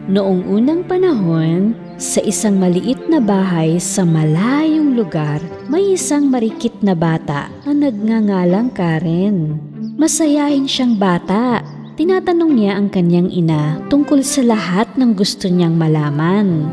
Noong unang panahon, sa isang maliit na bahay sa malayong lugar, may isang marikit na bata na nagngangalang Karen. Masayahin siyang bata. Tinatanong niya ang kanyang ina tungkol sa lahat ng gusto niyang malaman.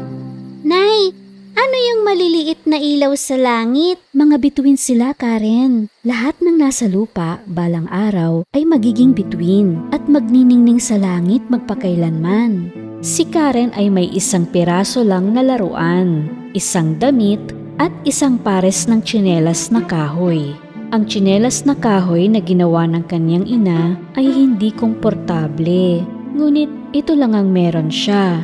Nay, ano yung maliliit na ilaw sa langit? Mga bituin sila, Karen. Lahat ng nasa lupa, balang araw, ay magiging bituin at magniningning sa langit magpakailanman. Si Karen ay may isang piraso lang na laruan, isang damit at isang pares ng tsinelas na kahoy. Ang tsinelas na kahoy na ginawa ng kanyang ina ay hindi komportable, ngunit ito lang ang meron siya.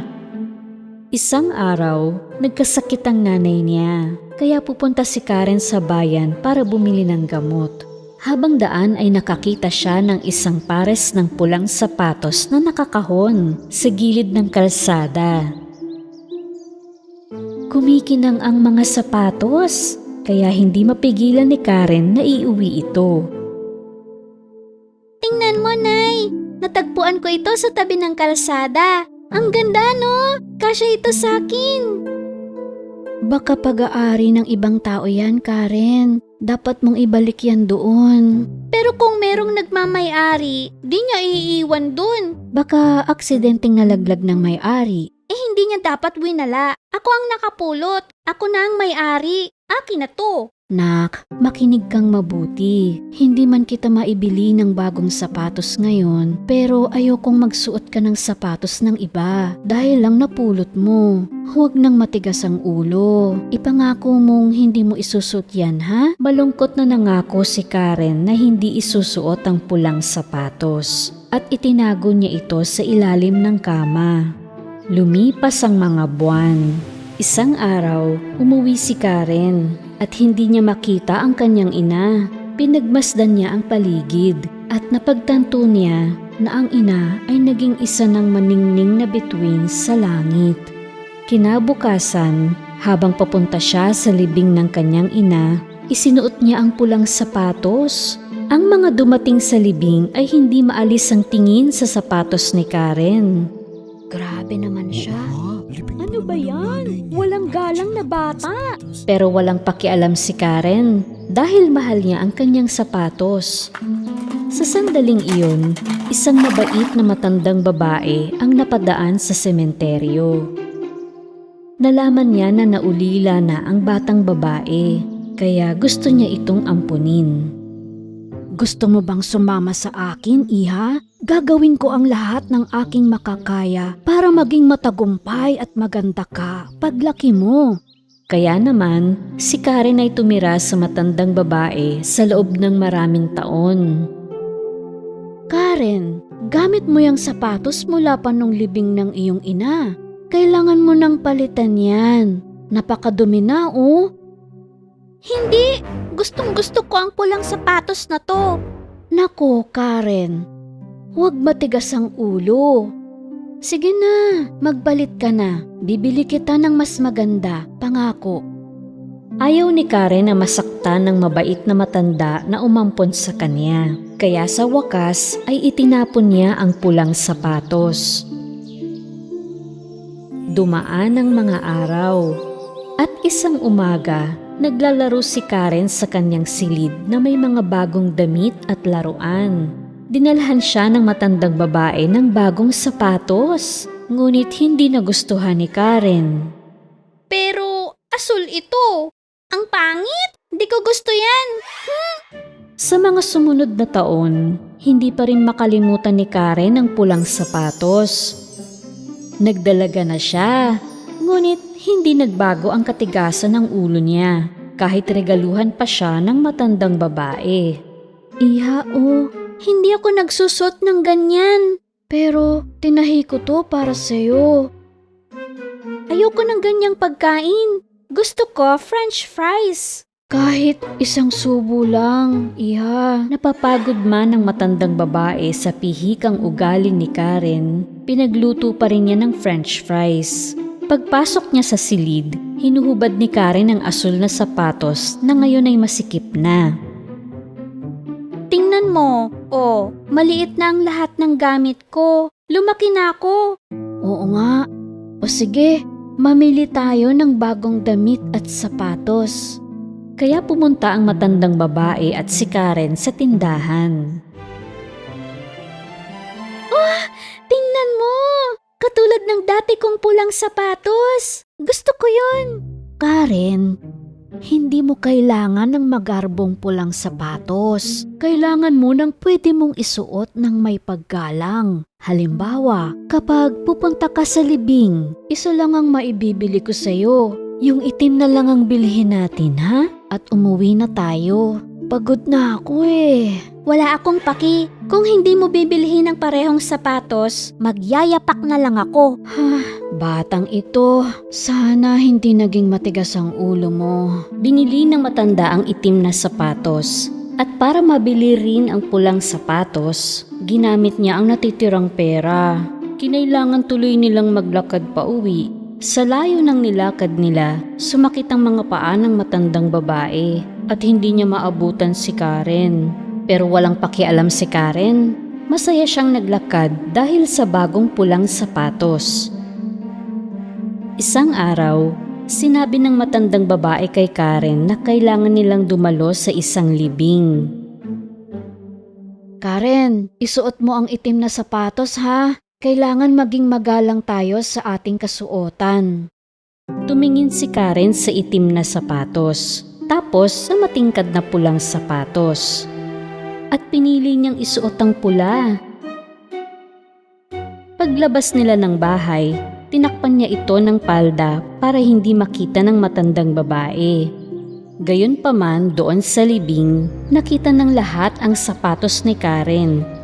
Isang araw, nagkasakit ang nanay niya, kaya pupunta si Karen sa bayan para bumili ng gamot. Habang daan ay nakakita siya ng isang pares ng pulang sapatos na nakakahon sa gilid ng kalsada. Kumikinang ang mga sapatos, kaya hindi mapigilan ni Karen na iuwi ito. Tingnan mo, Nay. Natagpuan ko ito sa tabi ng kalsada. Ang ganda, no? Kasya ito sa akin. Baka pag-aari ng ibang tao yan, Karen. Dapat mong ibalik yan doon. Pero kung merong nagmamay-ari, di niya iiwan dun. Baka aksidenteng nalaglag ng may-ari. Hindi niya dapat winala. Ako ang nakapulot. Ako na ang may-ari. Akin na to. Nak, makinig kang mabuti. Hindi man kita maibili ng bagong sapatos ngayon, pero ayokong magsuot ka ng sapatos ng iba dahil lang napulot mo. Huwag nang matigas ang ulo. Ipangako mong hindi mo isusuot yan, ha? Malungkot na nangako si Karen na hindi isusuot ang pulang sapatos at itinago niya ito sa ilalim ng kama. Lumipas ang mga buwan. Isang araw, umuwi si Karen at hindi niya makita ang kanyang ina. Pinagmasdan niya ang paligid at napagtanto niya na ang ina ay naging isa ng maningning na bituin sa langit. Kinabukasan, habang papunta siya sa libing ng kanyang ina, isinuot niya ang pulang sapatos. Ang mga dumating sa libing ay hindi maalis ang tingin sa sapatos ni Karen. Grabe naman siya. Ano ba yan? Walang galang na bata. Pero walang pakialam si Karen dahil mahal niya ang kanyang sapatos. Sa sandaling iyon, isang mabait na matandang babae ang napadaan sa sementeryo. Nalaman niya na naulila na ang batang babae, kaya gusto niya itong ampunin. Gusto mo bang sumama sa akin, iha? Gagawin ko ang lahat ng aking makakaya para maging matagumpay at maganda ka paglaki mo. Kaya naman, si Karen ay tumira sa matandang babae sa loob ng maraming taon. Karen, gamit mo yung sapatos mula pa nung libing ng iyong ina. Kailangan mo nang palitan yan. Napakadumi na, oh. Hindi! Gustong-gusto ko ang pulang sapatos na to. Nako, Karen. Huwag matigas ang ulo. Sige na, magbalit ka na. Bibili kita ng mas maganda, pangako. Ayaw ni Karen na masaktan ng mabait na matanda na umampon sa kanya. Kaya sa wakas ay itinapon niya ang pulang sapatos. Dumaan ang mga araw. At isang umaga, naglalaro si Karen sa kanyang silid na may mga bagong damit at laruan. Dinalhan siya ng matandang babae ng bagong sapatos, ngunit hindi nagustuhan ni Karen. Pero asul ito. Ang pangit. Di ko gusto yan. Sa mga sumunod na taon, hindi pa rin makalimutan ni Karen ang pulang sapatos. Nagdalaga na siya, ngunit hindi nagbago ang katigasan ng ulo niya kahit regaluhan pa siya ng matandang babae. Iha, Hindi ako nagsusot ng ganyan. pero tinahi ko to para sa'yo. Ayoko ng ganyang pagkain. Gusto ko French fries. Kahit isang subo lang, iha. Napapagod man ang matandang babae sa pihikang ugali ni Karen, pinagluto pa rin niya ng French fries. Pagpasok niya sa silid, hinuhubad ni Karen ang asul na sapatos na ngayon ay masikip na. Tingnan mo. Maliit na ang lahat ng gamit ko. Lumaki na ako. Oo nga, O sige, mamili tayo ng bagong damit at sapatos. Kaya pumunta ang matandang babae at si Karen sa tindahan. Tingnan mo! Katulad ng dati kong pulang sapatos. Gusto ko yun. Karen, hindi mo kailangan ng magarbong pulang sapatos. Kailangan mo ng pwede mong isuot ng may paggalang. Halimbawa, kapag pupunta ka sa libing, isa lang ang maibibili ko sa'yo. Yung itim na lang ang bilhin natin, ha? At umuwi na tayo. Pagod na ako eh. Wala akong paki. Kung hindi mo bibilhin ng parehong sapatos, magyayapak na lang ako. Batang ito, sana hindi naging matigas ang ulo mo. Binili ng matanda ang itim na sapatos. At para mabili rin ang pulang sapatos, ginamit niya ang natitirang pera. Kinailangan tuloy nilang maglakad pa uwi. Sa layo ng nilakad nila, sumakit ang mga paa ng matandang babae at hindi niya maabutan si Karen. Pero walang pakialam si Karen. Masaya siyang naglakad dahil sa bagong pulang sapatos. Isang araw, sinabi ng matandang babae kay Karen na kailangan nilang dumalo sa isang libing. Karen, isuot mo ang itim na sapatos ha. Kailangan maging magalang tayo sa ating kasuotan. Tumingin si Karen sa itim na sapatos, tapos sa matingkad na pulang sapatos. At pinili niyang isuot ang pula. Paglabas nila ng bahay, tinakpan niya ito ng palda para hindi makita ng matandang babae. Gayunpaman doon sa libing, nakita ng lahat ang sapatos ni Karen.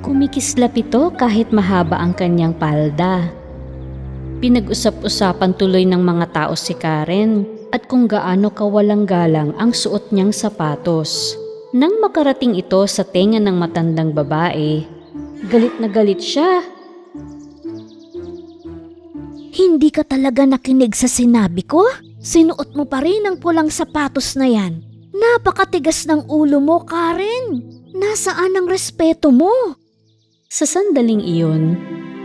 Kumikislap ito kahit mahaba ang kanyang palda. Pinag-usap-usapan tuloy ng mga tao si Karen at kung gaano kawalang galang ang suot niyang sapatos. Nang makarating ito sa tenga ng matandang babae, galit na galit siya. Hindi ka talaga nakinig sa sinabi ko? Sinuot mo pa rin ang pulang sapatos na yan. Napakatigas ng ulo mo, Karen. Nasaan ang respeto mo? Sa sandaling iyon,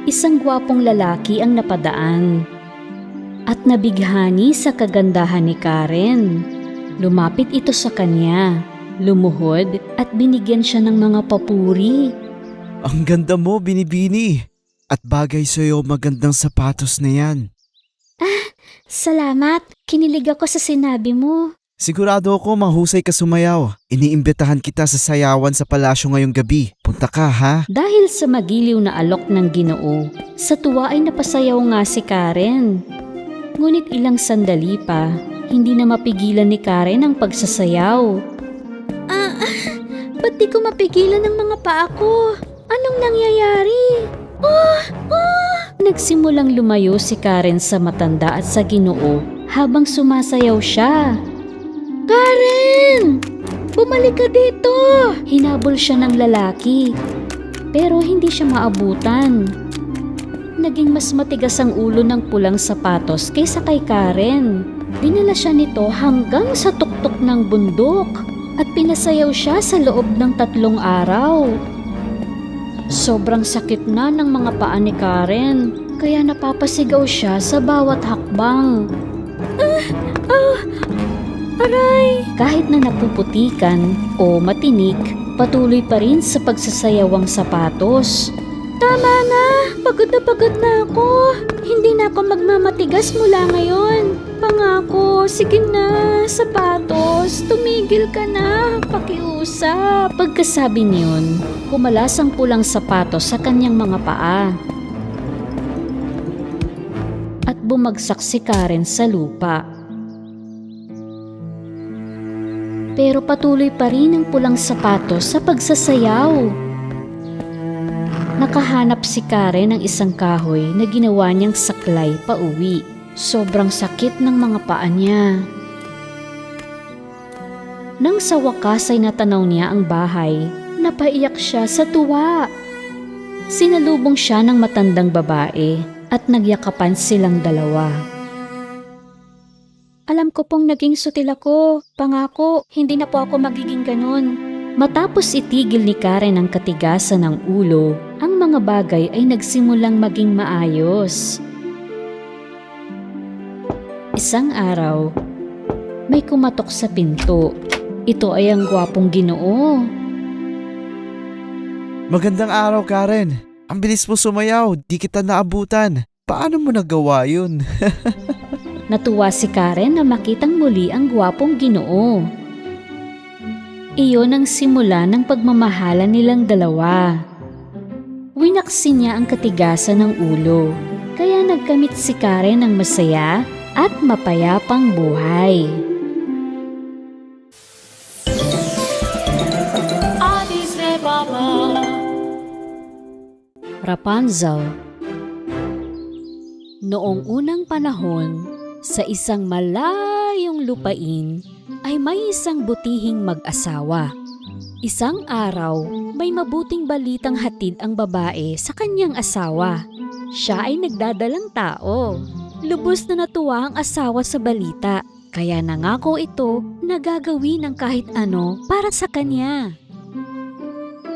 isang gwapong lalaki ang napadaan at nabighani sa kagandahan ni Karen. Lumapit ito sa kanya, lumuhod at binigyan siya ng mga papuri. Ang ganda mo, Binibini. At bagay sa'yo magandang sapatos na yan. Salamat. Kinilig ako sa sinabi mo. Sigurado ako mahusay ka sumayaw. Iniimbitahan kita sa sayawan sa palasyo ngayong gabi. Punta ka ha? Dahil sa magiliw na alok ng Ginoo, sa tuwa ay napasayaw nga si Karen. Ngunit ilang sandali pa, hindi na mapigilan ni Karen ang pagsasayaw. Ba't di ko mapigilan ng mga paa ko? Anong nangyayari? Nagsimulang lumayo si Karen sa matanda at sa Ginoo habang sumasayaw siya. Karen! Bumalik ka dito! Hinabol siya ng lalaki, pero hindi siya maabutan. Naging mas matigas ang ulo ng pulang sapatos kaysa kay Karen. Dinala siya nito hanggang sa tuktok ng bundok at pinasayaw siya sa loob ng 3 araw. Sobrang sakit na ng mga paa ni Karen, kaya napapasigaw siya sa bawat hakbang. Aray! Kahit na napuputikan o matinik, patuloy pa rin sa pagsasayaw ang sapatos. Tama na! Pagod na ako! Hindi na ako magmamatigas mula ngayon. Pangako, sige na, sapatos, tumigil ka na, pakiusap. Pagkasabi niyon, kumalas ang pulang sapatos sa kanyang mga paa. At bumagsak si Karen sa lupa. Pero patuloy pa rin ang pulang sapatos sa pagsasayaw. Nakahanap si Karen ng isang kahoy na ginawa niyang saklay pa uwi. Sobrang sakit ng mga paa niya. Nang sa wakas ay natanaw niya ang bahay, napaiyak siya sa tuwa. Sinalubong siya ng matandang babae at nagyakapan silang dalawa. Alam ko pong naging sutil ako. Pangako, hindi na po ako magiging ganun. Matapos itigil ni Karen ang katigasan ng ulo, ang mga bagay ay nagsimulang maging maayos. Isang araw, may kumatok sa pinto. Ito ay ang gwapong Ginoo. Magandang araw, Karen. Ang bilis mo sumayaw, di kita naabutan. Paano mo nagawa yun? Natuwa si Karen na makitang muli ang gwapong Ginoo. Iyon ang simula ng pagmamahalan nilang dalawa. Winaksin niya ang katigasan ng ulo, kaya nagkamit si Karen ng masaya at mapayapang buhay. Rapunzel. Noong unang panahon, sa isang malayong lupain ay may isang butihing mag-asawa. Isang araw, may mabuting balitang hatid ang babae sa kanyang asawa. Siya ay nagdadalang tao. Lubos na natuwa ang asawa sa balita, kaya nangako ito na gagawin ang kahit ano para sa kanya.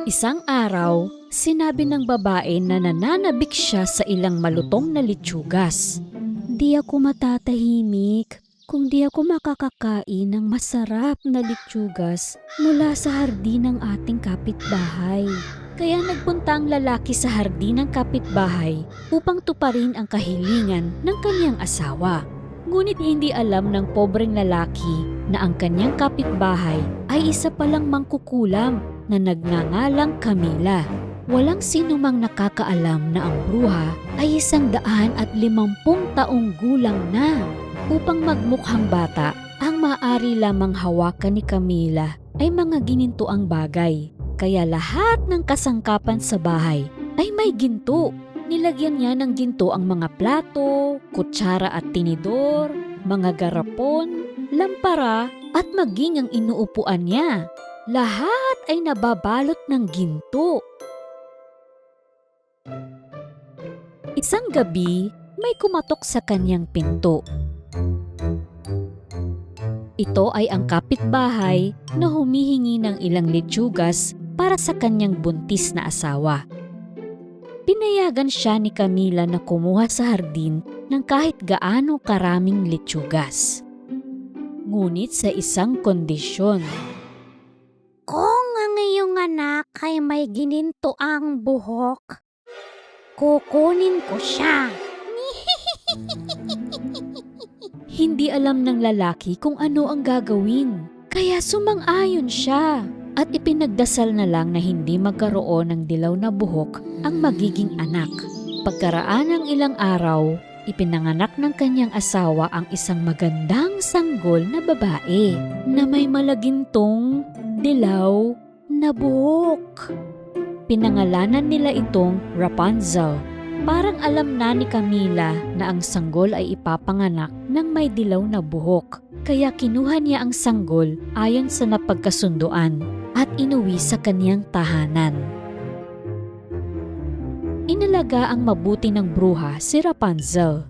Isang araw, sinabi ng babae na nananabik siya sa ilang malutong na litsugas. Di ako matatahimik kung di ako makakakain ng masarap na litsugas mula sa hardin ng ating kapitbahay. Kaya nagpunta ang lalaki sa hardin ng kapitbahay upang tuparin ang kahilingan ng kanyang asawa. Ngunit hindi alam ng pobreng lalaki na ang kanyang kapitbahay ay isa palang mangkukulam na nagngangalang Camila. Walang sinumang nakakaalam na ang bruha ay 150 taong gulang na. Upang magmukhang bata, ang maaari lamang hawakan ni Camila ay mga ginintuang bagay. Kaya lahat ng kasangkapan sa bahay ay may ginto. Nilagyan niya ng ginto ang mga plato, kutsara at tinidor, mga garapon, lampara at maging ang inuupuan niya. Lahat ay nababalot ng ginto. Isang gabi, may kumatok sa kanyang pinto. Ito ay ang kapitbahay na humihingi ng ilang litsugas para sa kanyang buntis na asawa. Pinayagan siya ni Camila na kumuha sa hardin ng kahit gaano karaming litsugas. Ngunit sa isang kondisyon. Kung ang iyong anak ay may gininto ang buhok, kukunin ko siya. Hindi alam ng lalaki kung ano ang gagawin. Kaya sumang-ayon siya at ipinagdasal na lang na hindi magkaroon ng dilaw na buhok ang magiging anak. Pagkaraan ng ilang araw, ipinanganak ng kanyang asawa ang isang magandang sanggol na babae na may malagintong dilaw na buhok. Pinangalanan nila itong Rapunzel. Parang alam na ni Camila na ang sanggol ay ipapanganak ng may dilaw na buhok. Kaya kinuha niya ang sanggol ayon sa napagkasunduan at inuwi sa kaniyang tahanan. Inalaga ang mabuti ng bruha si Rapunzel.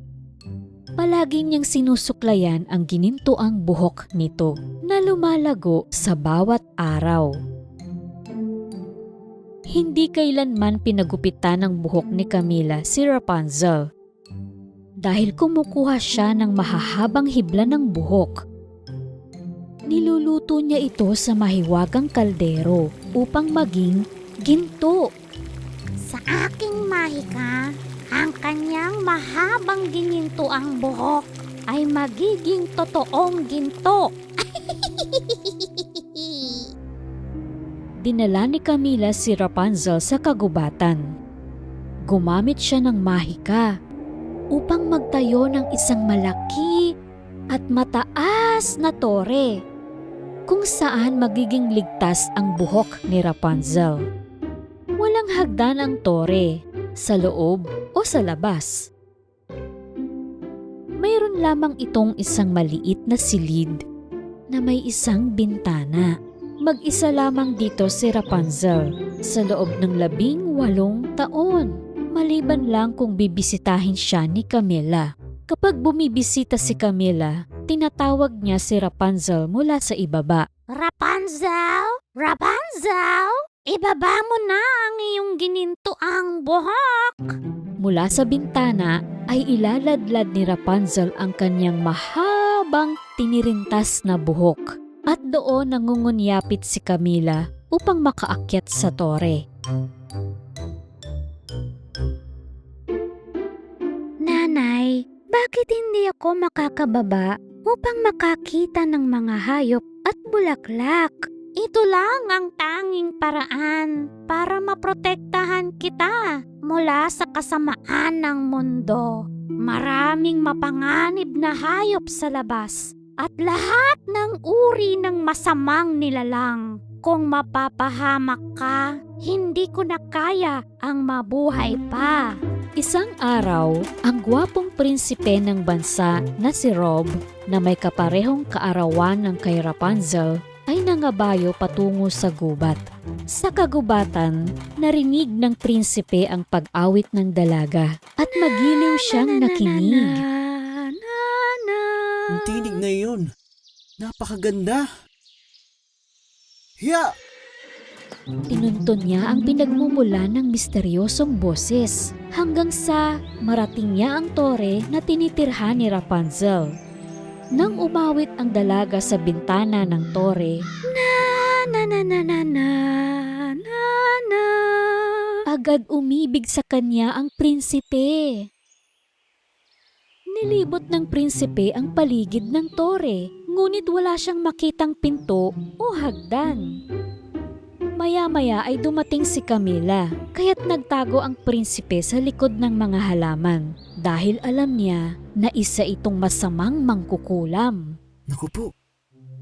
Palagi niyang sinusuklayan ang ginintuang buhok nito na lumalago sa bawat araw. Hindi kailanman pinagupitan ng buhok ni Camila si Rapunzel dahil kumukuha siya ng mahahabang hibla ng buhok. Niluluto niya ito sa mahiwagang kaldero upang maging ginto. Sa aking mahika, ang kanyang mahabang gininto ang buhok ay magiging totoong ginto. Dinala ni Camila si Rapunzel sa kagubatan. Gumamit siya ng mahika upang magtayo ng isang malaki at mataas na tore kung saan magiging ligtas ang buhok ni Rapunzel. Walang hagdan ang tore sa loob o sa labas. Mayroon lamang itong isang maliit na silid na may isang bintana. Mag-isa lamang dito si Rapunzel sa loob ng 18 taon, maliban lang kung bibisitahin siya ni Camila. Kapag bumibisita si Camila, tinatawag niya si Rapunzel mula sa ibaba. Rapunzel! Rapunzel! ibaba mo na ang iyong ginintoang buhok. Mula sa bintana ay ilaladlad ni Rapunzel ang kanyang mahabang tinirintas na buhok. At doon nangungunyapit si Camila upang makaakyat sa tore. Nanay, bakit hindi ako makakababa upang makakita ng mga hayop at bulaklak? Ito lang ang tanging paraan para maprotektahan kita mula sa kasamaan ng mundo. Maraming mapanganib na hayop sa labas at lahat ng uri ng masamang nilalang. Kung mapapahamak ka, hindi ko na kaya ang mabuhay pa. Isang araw, ang gwapong prinsipe ng bansa na si Rob na may kaparehong kaarawan ng kay Rapunzel ay nangabayo patungo sa gubat. Sa kagubatan, narinig ng prinsipe ang pag-awit ng dalaga at magiliw siyang nakinig. Ang tinig na iyon. Napakaganda. Hiya! Tinuntun niya ang pinagmumula ng misteryosong boses hanggang sa marating niya ang tore na tinitirhan ni Rapunzel. Nang umawit ang dalaga sa bintana ng tore, agad umibig sa kanya ang prinsipe. Nilibot ng prinsipe ang paligid ng tore, ngunit wala siyang makitang pinto o hagdan. Maya-maya ay dumating si Camila, kaya't nagtago ang prinsipe sa likod ng mga halaman dahil alam niya na isa itong masamang mangkukulam. Naku po,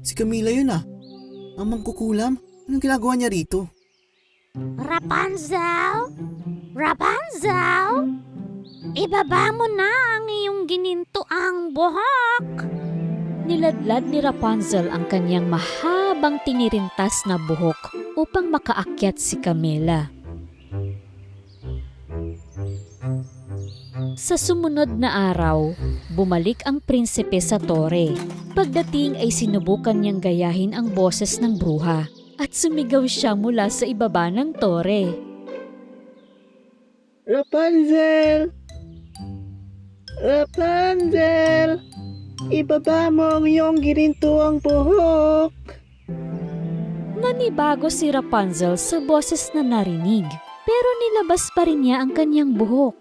si Camila yun ah. Ang mangkukulam? Anong ginagawa niya rito? Rapunzel? Rapunzel? Ibaba mo na ang iyong ginintoang buhok. Niladlad ni Rapunzel ang kanyang mahabang tinirintas na buhok upang makaakyat si Camila. Sa sumunod na araw, bumalik ang prinsipe sa tore. Pagdating ay sinubukan niyang gayahin ang boses ng bruha at sumigaw siya mula sa ibaba ng tore. Rapunzel! Rapunzel! Ibaba mo ang iyong ginintuang buhok! Nanibago si Rapunzel sa boses na narinig, pero nilabas pa rin niya ang kanyang buhok.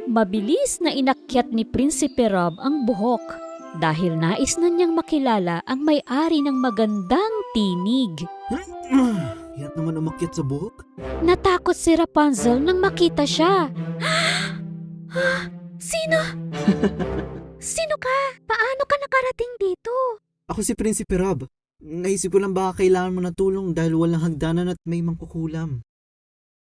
Mabilis na inakyat ni Prinsipe Rob ang buhok dahil nais na niyang makilala ang may-ari ng magandang tinig. Hirap naman umakyat sa buhok. Natakot si Rapunzel nang makita siya. Sino? Sino ka? Paano ka nakarating dito? Ako si Prinsipe Rob. Naisip ko lang baka kailangan mo ng tulong dahil walang hagdanan at may mangkukulam.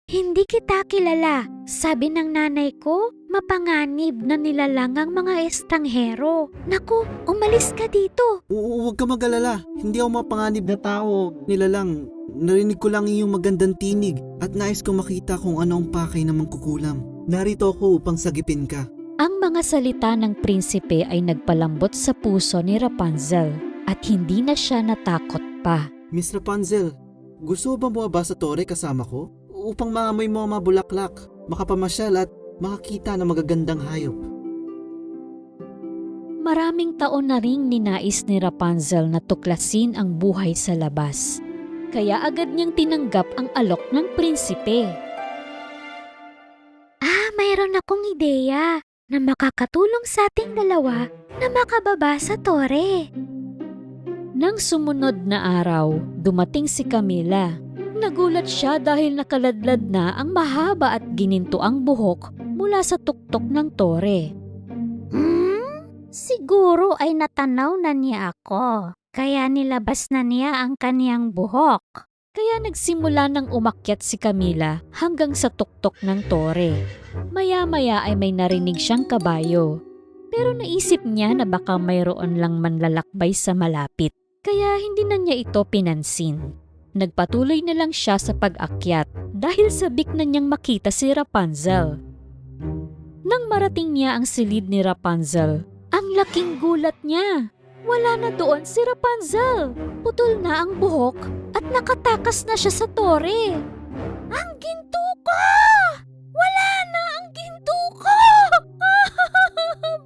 Hindi kita kilala. Sabi ng nanay ko, mapanganib na nilalang ang mga estranghero. Naku, umalis ka dito. Oo, huwag ka mag-alala. Hindi ako mapanganib na tao. Nilalang, narinig ko lang iyong magandang tinig at nais kong makita kung ano ang pakay ng mangkukulam. Narito ako upang sagipin ka. Ang mga salita ng prinsipe ay nagpalambot sa puso ni Rapunzel at hindi na siya natakot pa. Miss Rapunzel, gusto ba mo ba sa tore kasama ko? Upang maamoy mo ang mga bulaklak, makapamasyal at makakita ng magagandang hayop. Maraming taon na ring ninais ni Rapunzel na tuklasin ang buhay sa labas. Kaya agad niyang tinanggap ang alok ng prinsipe. Mayroon akong ideya na makakatulong sa ating dalawa na makababa sa tore. Nang sumunod na araw, dumating si Camila. Nagulat siya dahil nakaladlad na ang mahaba at ginintoang buhok mula sa tuktok ng tore. Siguro ay natanaw na niya ako, kaya nilabas na niya ang kaniyang buhok. Kaya nagsimula ng umakyat si Camila hanggang sa tuktok ng tore. Maya-maya ay may narinig siyang kabayo. Pero naisip niya na baka mayroon lang manlalakbay sa malapit. Kaya hindi na niya ito pinansin. Nagpatuloy na lang siya sa pag-akyat dahil sabik na niyang makita si Rapunzel. Nang marating niya ang silid ni Rapunzel, ang laking gulat niya. Wala na doon si Rapunzel. Putol na ang buhok at nakatakas na siya sa tore. Ang ginto ko! Wala na ang ginto ko!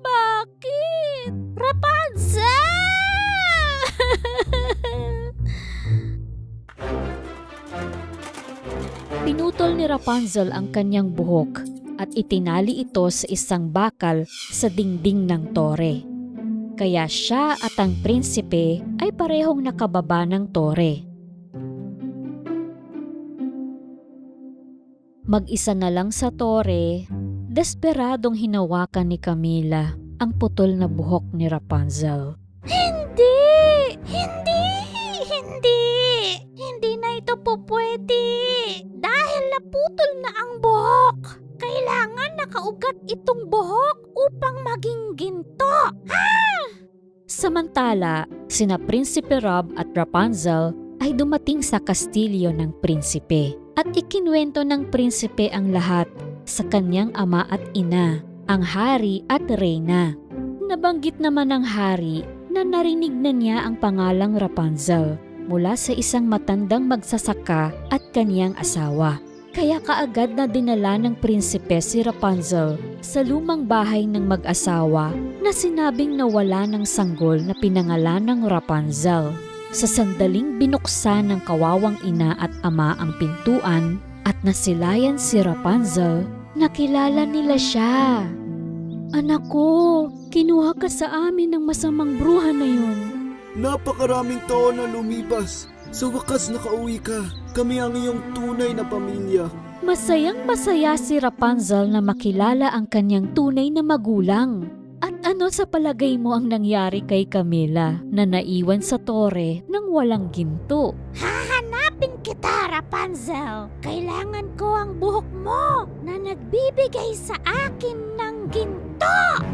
Bakit? Rapunzel! Pinutol ni Rapunzel ang kanyang buhok at itinali ito sa isang bakal sa dingding ng tore. Kaya siya at ang prinsipe ay parehong nakababa ng tore. Mag-isa na lang sa tore, desperadong hinawakan ni Camila ang putol na buhok ni Rapunzel. Hindi! Hindi! Hindi! Hindi na ito po pwede! Dahil naputol na ang buhok! Kailangan nakaugat itong buhok upang maging ginto! Samantala, sina Prinsipe Rob at Rapunzel ay dumating sa kastilyo ng prinsipe at ikinwento ng prinsipe ang lahat sa kanyang ama at ina, ang hari at reyna. Nabanggit naman ng hari na narinig na niya ang pangalang Rapunzel mula sa isang matandang magsasaka at kaniyang asawa. Kaya kaagad na dinala ng prinsipe si Rapunzel sa lumang bahay ng mag-asawa na sinabing nawala ng sanggol na pinangalan ng Rapunzel. Sa sandaling binuksan ng kawawang ina at ama ang pintuan at nasilayan si Rapunzel, nakilala nila siya. Anak ko, kinuha ka sa amin ng masamang bruha na yun. Napakaraming taon na lumipas. Sa wakas nakauwi ka. Kami ang iyong tunay na pamilya. Masayang masaya si Rapunzel na makilala ang kanyang tunay na magulang. At ano sa palagay mo ang nangyari kay Camila na naiwan sa tore nang walang ginto? Hahanapin kita, Rapunzel! Kailangan ko ang buhok mo na nagbibigay sa akin ng ginto!